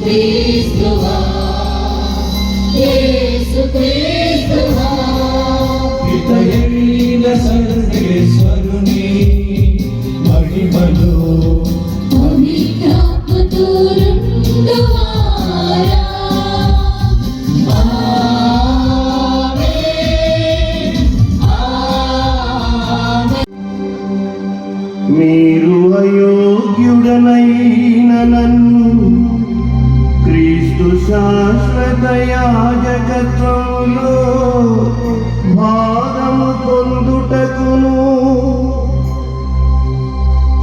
క్రీస్తువా యేసు క్రీస్తువా పితయైన సర్వేశ్వరుని మహిమలో పవిత్రాత్మతో రెండువారా మీరు అయోగ్యుడనైన నన్ను క్రీస్తు శాశ్వత యాజకత్వములో భాగము పొందుటకును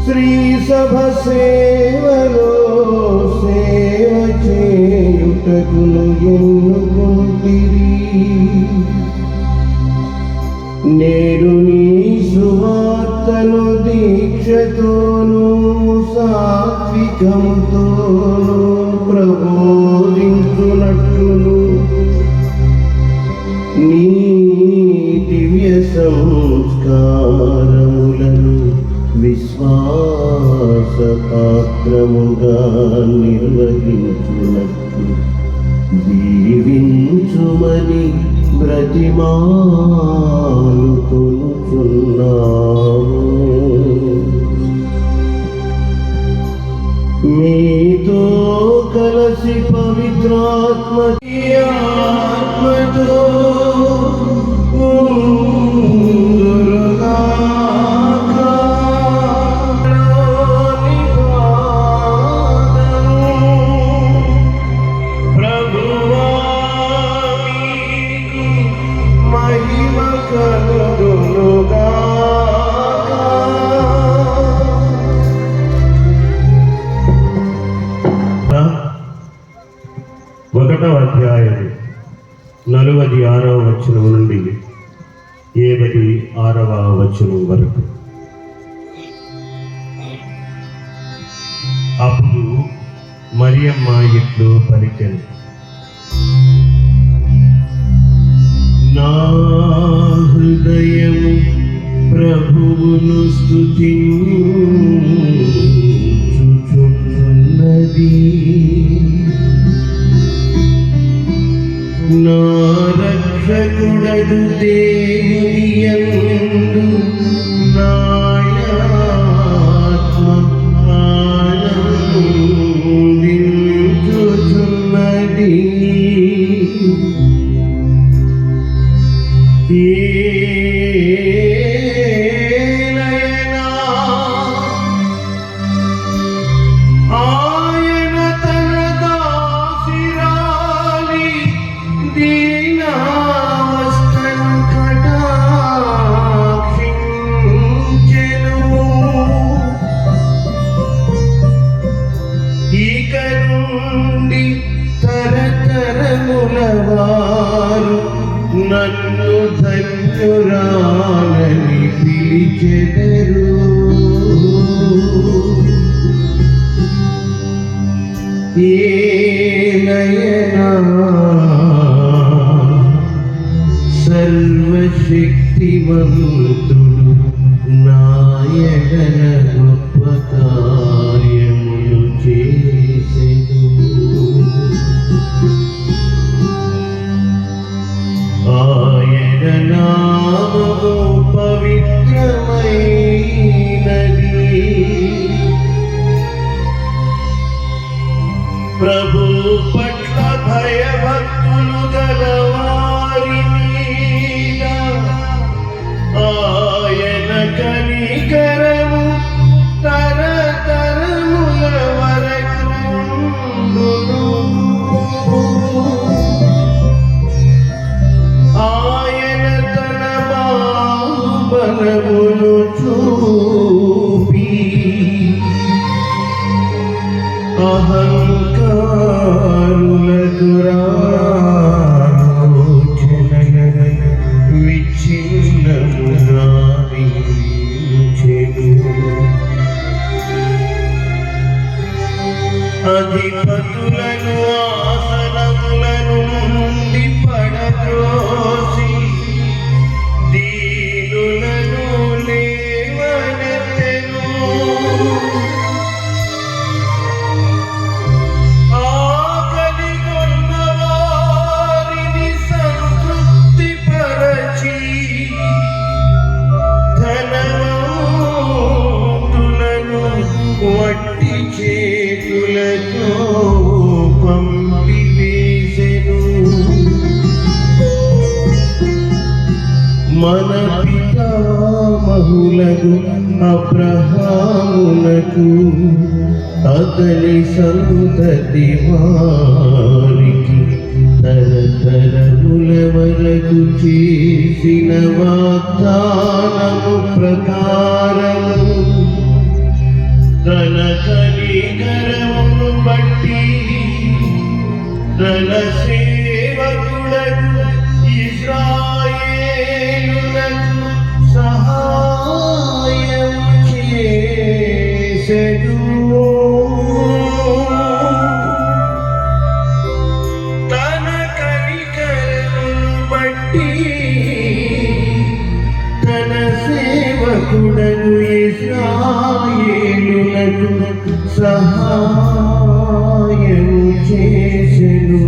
శ్రీ సభ సేవలో సేవ చేయుటకును ఎన్నుకుంటిరి. నేడు నీ సువార్తను దీక్షతోనూ సాత్వికముతోనూ ప్రబోధించునట్లును నీ దివ్య సంస్కారములను విశ్వాసపాత్రముగా నిర్వహించునట్లు దీవించుమని బ్రతిమాలుకొనుచున్నాము. మీతో కలసి పవిత్రాత్మతో ఒకటవ అధ్యాయం 46వ వచనం నుండి 76వ వచనం వరకు. అప్పుడు మరియమ్మ ఇట్లు పలికెను, నా హృదయము ప్రభువును స్తుతించుచున్నది, నా రక్షకుడగు దేవుని యందు నా ఆత్మ ఆనందించుచున్నది. తరతరములవారు నన్ను ధన్యురాలని పిలిచెదరు. ఏలయనా సర్వశక్తివంతుడు నా ఎడల గొప్ప కార్యములు చేసెను. ఆయన నామము పవిత్రమైనది. ప్రభు పట్ల భయభక్తులు గలవారి మీద ఆయన కనికరము తరతరముల వరకు ఉండును. ఆయన తన బాహుబలమును చూపి అహంకారుల దురాలోచనలను విచ్ఛిన్నముగా వించెను. అధిపతులను ఆసనములను నుండి పడద్రోసి దీనులను లేవనెత్తెను. మన పితామహులకు అబ్రహామునకు అతని సంతతి వారికి తరతరముల వరకు చేసిన వాగ్దానము ప్రకారము తన కనికరమును బట్టి తన సేవకులకు ఇశ్రాయేలులకు సహాయం చేసెను. తన కనికరమును బట్టి తన సేవకుడను ఇశ్రాయేలులకు సహాయం చేసెను.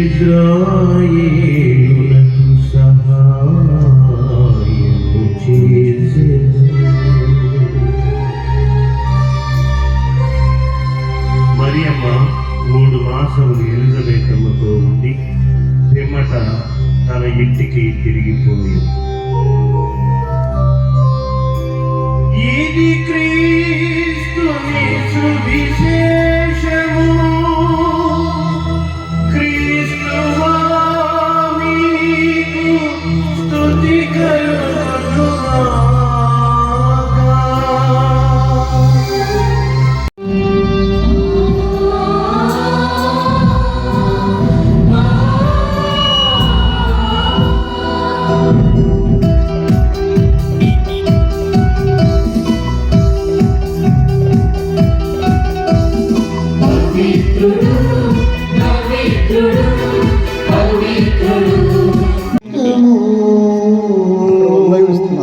ఇశ్రాయేలులకు సహాయము చేసెను. మరియమ్మ 3 మాసములు ఎలిజబెతమ్మతో ఉండి పిమ్మట తన ఇంటికి తిరిగిపోయింది. ఇది క్రీస్తుని సువిశేషము. క్రీస్తువా మీకు స్తుతి కలుగునుగాక.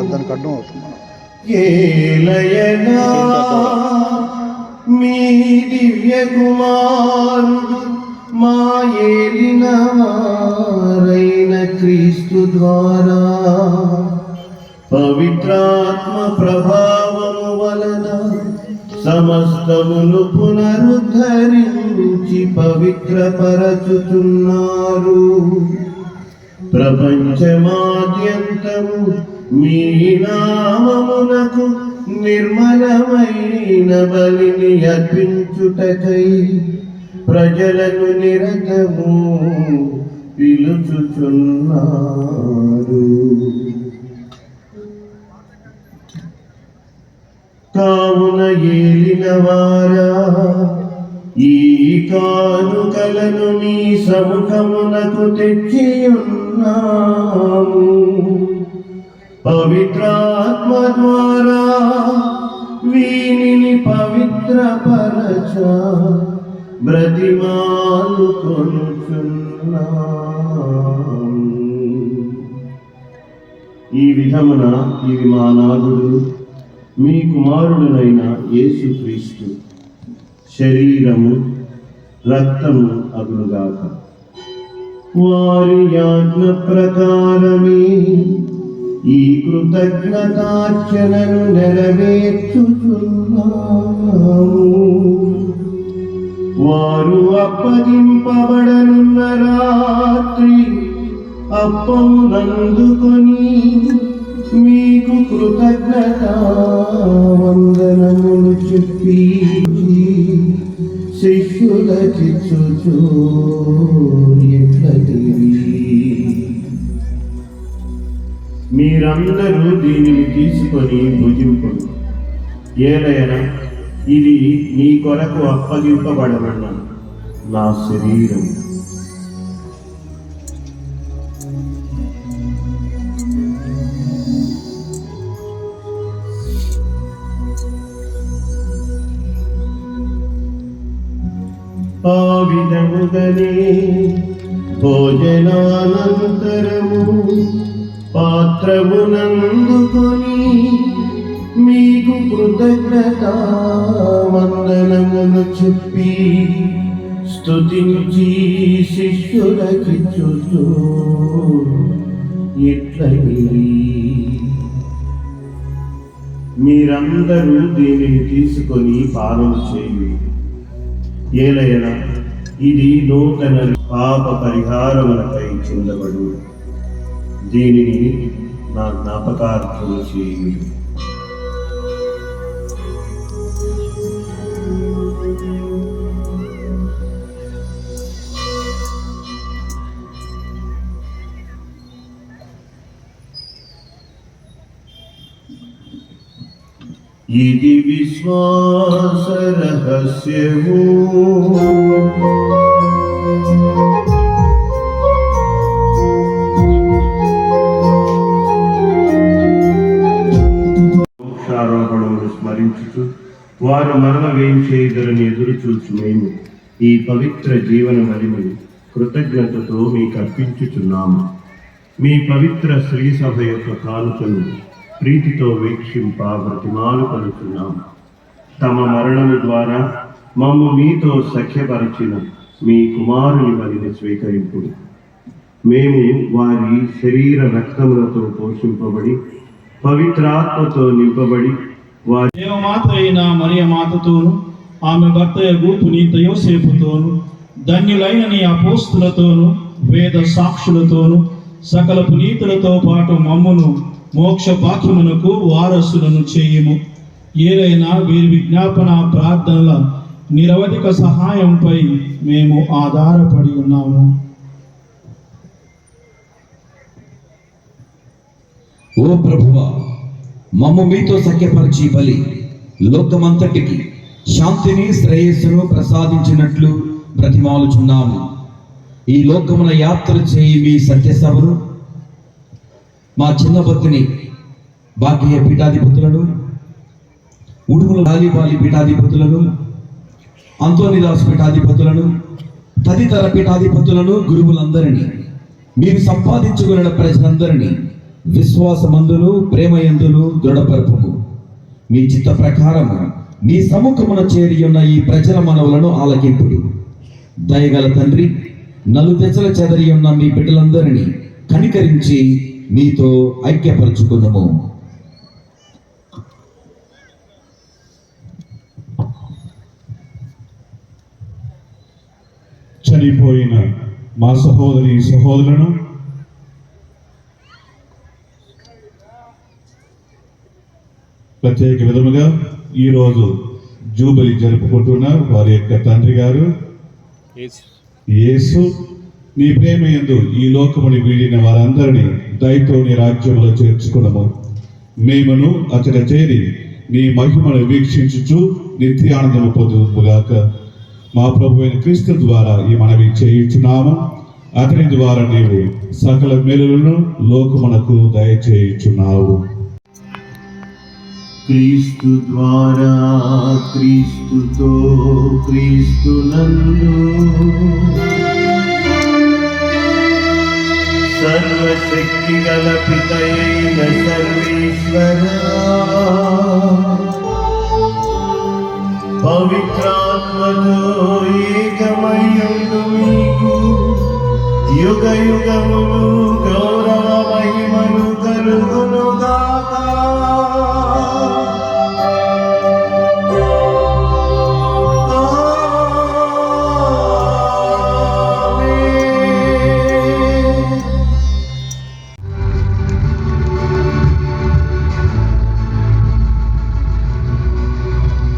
దానికి అడ్డం అవుతుంది. ఏలయనా మీ దివ్య కుమారుడు మా ఏలిన వారైన క్రీస్తు ద్వారా పవిత్రాత్మ ప్రభావము వలన సమస్తమును పునరుద్ధరించి పవిత్రపరచుతున్నారు. ప్రపంచమాద్యంతము మీ నామమునకు నిర్మలమైన బలిని అర్పించుటకై ప్రజలను నిరతము పిలుచుచున్నారు. కావున ఏలినవారా ఈ కానుకలను మీ సముఖమునకు తెచ్చియున్నాము. పవిత్రాత్మ ద్వారా వీనిని పవిత్రపరచ బ్రతిమాలుకొనుచున్నాము. ఈ విధమున ఇది మా నాథుడు మీ కుమారుడునైన యేసుక్రీస్తు శరీరము రక్తము అగులుగాక. వారి ఆజ్ఞ ప్రకారమే ఈ కృతజ్ఞతార్చనను నెరవేర్చుచున్నాము. వారు అప్పగింపబడనున్న రాత్రి అప్పమునందుకొని మీకు కృతజ్ఞతా వందనములు చెప్పి శిష్యులకిచ్చుచు ఇట్లటివి. మీరందరూ దీనిని తీసుకొని భుజింపుడు. ఏలైనా ఇది నీ కొరకు అప్పగింపబడనున్న నా శరీరం. ఆ విధముగనే భోజనానంతరము పాత్రమునందుకొని మీకు కృతజ్ఞతా వందనములు చెప్పి స్తుతించి శిష్యులకిచ్చుచు ఇట్లనిరి. మీరందరూ దీనిని తీసుకొని పాలన చేయుడి. ఏలైనా ఇది నూతన పాప పరిహారములకై చిందబడు. దీనిని నా జ్ఞాపకార్థము చేయుడు. ఇది విశ్వాస రహస్యము. మోక్షారోహణమును స్మరించుచు వారు మరణ వేయించేయుదురని ఎదురు చూచు మేము ఈ పవిత్ర జీవన బలిని కృతజ్ఞతతో మీకు అర్పించుచున్నాము. మీ పవిత్ర శ్రీ సభ యొక్క కానుకను ప్రీతితో వీక్షింప బ్రతిమాలు పలుచున్నాము. తమ మరణము ద్వారా మమ్ము మీతో సఖ్యపరిచిన మీ కుమారుని బలిని స్వీకరింపుడు. మేము వారి శరీర రక్తములతో పోషింపబడి పవిత్రాత్మతో నింపబడి వారి దేవమాత అయిన మరియ మాతతోను ఆమె భర్తయగు పునీత యోసేపుతోను ధన్యులైన నీ అపోస్తులతోను వేద సాక్షులతోను సకల పునీతులతో పాటు మమ్మును మోక్ష భాగ్యమునకు వారసులను చేయుము. ఏలైనా వీరి విజ్ఞాపన ప్రార్థనల నిరవధిక సహాయంపై మేము ఆధారపడి ఉన్నాము. ఓ ప్రభువా, మమ్ము మీతో సఖ్యపరిచి బలి లోకమంతటికి శాంతిని శ్రేయస్సును ప్రసాదించినట్లు ప్రతిమాలుచున్నాము. ఈ లోకమున యాత్ర చేయి మీ సత్యసభను మా చిన్న భక్తిని బాకీయ పీఠాధిపతులను, ఉడుముల లాలిబాలి పీఠాధిపతులను, అంతోనిదాసు పీఠాధిపతులను, తదితర పీఠాధిపతులను, గురువులందరినీ, మీరు సంపాదించుకున్న ప్రజలందరినీ విశ్వాసమందును ప్రేమయందును దృఢపరపుము. మీ చిత్త ప్రకారము మీ సముఖమున చేరి ఉన్న ఈ ప్రజల మనవులను ఆలకింపుడు. దయగల తండ్రి, నలుదెసల చెదరి ఉన్న మీ బిడ్డలందరినీ కనికరించి మీతో ఐక్యపరచుకున్నాము. చనిపోయిన మా సహోదరి సహోదరులను ప్రత్యేక విధముగా ఈరోజు జూబిలీ జరుపుకుంటున్న వారి యొక్క తండ్రి గారు యేసు, నీ ప్రేమ యందు ఈ లోకముని వీడిన వారందరినీ దయతో నీ రాజ్యంలో చేర్చుకున్నాము. మేమును అతడ చేరి నీ మహిమను వీక్షించుచు నిత్యానందము పొందుగాక. మా ప్రభు అయిన క్రీస్తు ద్వారా ఈ మనవి చేయుచున్నాము. అతని ద్వారా నీవు సకల మేలులను లోకమునకు దయచేయుచున్నావు. క్రీస్తు ద్వారా, క్రీస్తుతో, క్రీస్తునందు సర్వశక్తి గల పితయైన సర్వేశ్వరా, పవిత్రాత్మతో ఏకమయ్యుండు మీకు యుగ యుగములు గౌరవ మహిమలు కలుగునుగాక.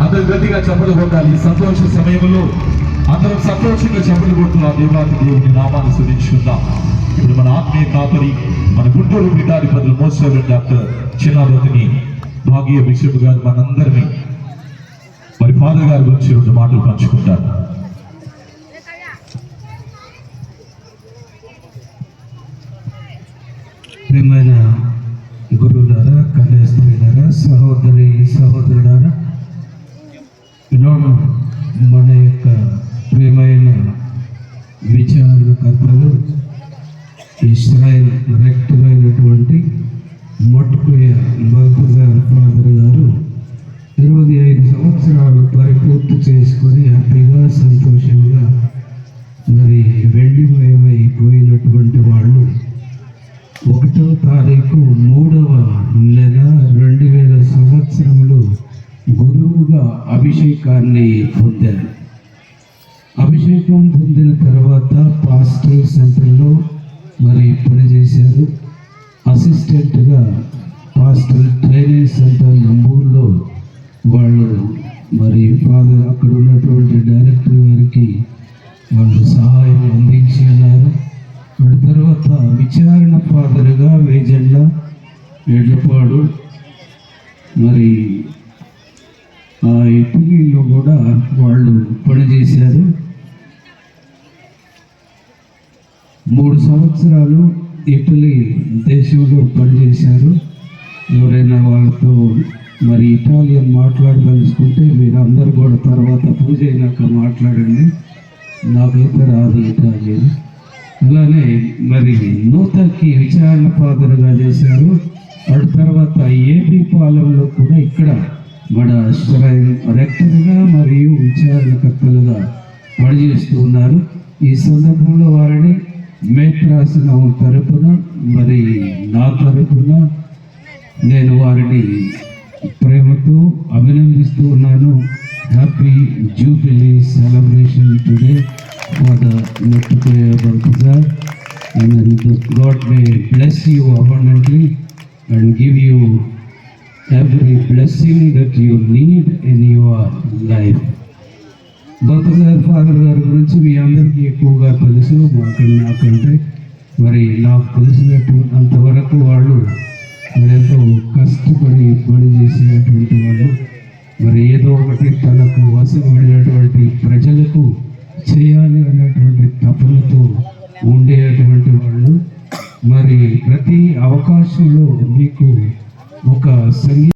అందరూ గట్టిగా చప్పట్లు కొట్టాలి. ఈ సంతోష సమయంలో అందరం సంతోషంగా చప్పట్లు కొడుతూ ఆ దేవాది దేవుని నామాన్ని స్తుతించుకుందాం. ఇప్పుడు మన ఆత్మీయ కాపరి, మన గుంటూరు పీఠాధిపతులు మోసేవారు డాక్టర్ చిన్నారోతిని భాగ్య బిషప్ గారు మనందరినీ మరి ఫాదర్ గారి గురించి రెండు మాటలు పంచుకుంటారు. ప్రియమైన గురువులారా, కన్యాస్త్రీలారా, సహోదరి సహోదరులారా, ఈనాడు మన యొక్క ప్రియమైన విచారణకర్తలు ఇస్రాయేల్ రెక్టర్ అయినటువంటి మొట్టుకోయ బాబుగారు ఫాదర్ గారు 25 సంవత్సరాలు పరిపూర్తి చేసుకొని హ్యాపీగా సంతోషంగా మరి వెండిమయమైపోయినటువంటి వాళ్ళు 1వ తారీఖు 3వ నెల 2000 సంవత్సరములు గురువుగా అభిషేకాన్ని పొందారు. అభిషేకం పొందిన తర్వాత పాస్టర్ సెంటర్లో మరి పనిచేశారు. అసిస్టెంట్గా పాస్టర్ ట్రైనింగ్ సెంటర్ నంబూరులో వాళ్ళు మరి ఫాదర్ అక్కడ ఉన్నటువంటి డైరెక్టర్ గారికి వాళ్ళు సహాయం అందించి ఉన్నారు. వాడి తర్వాత విచారణ ఫాదర్గా వేజెండ్ల ఎడ్లపాడు మరి ఆ ఇటలీలో కూడా వాళ్ళు పనిచేశారు. 3 సంవత్సరాలు ఇటలీ దేశంలో పనిచేశారు. ఎవరైనా వాళ్ళతో మరి ఇటాలియన్ మాట్లాడదలుచుకుంటే మీరు అందరు కూడా తర్వాత పూజ అయినాక మాట్లాడండి, నాకైతే రాదు ఇటాలియన్. అలానే మరి నూతన్కి విచారణ ఫాదర్గా చేశారు. వాటి తర్వాత ఏపీ పాలెంలో కూడా ఇక్కడ మన రెక్టర్గా మరియు విచారణకర్తలుగా పనిచేస్తూ ఉన్నారు. ఈ సందర్భంలో వారిని మేత్రాసనం తరపున మరి నా తరపున నేను వారిని ప్రేమతో అభినందిస్తూ ఉన్నాను. Happy jubilee celebration today for the Balthazar, and God may bless you abundantly and give you every blessing that you need in your life. Balthazar father గారి గురించి మీ అందరికీ ఎక్కువగా తెలుసు, నాకంటే మరి నాకు తెలిసినంతవరకు వాళ్ళు మరి ఎంతో కష్టపడి పని చేసేటువంటి వాళ్ళు, మరి ఏదో ఒకటి తనకు వసపడినటువంటి ప్రజలకు చేయాలి అనేటువంటి తపనతో ఉండేటువంటి వాళ్ళు. మరి ప్రతి అవకాశంలో మీకు ఒక సంగీత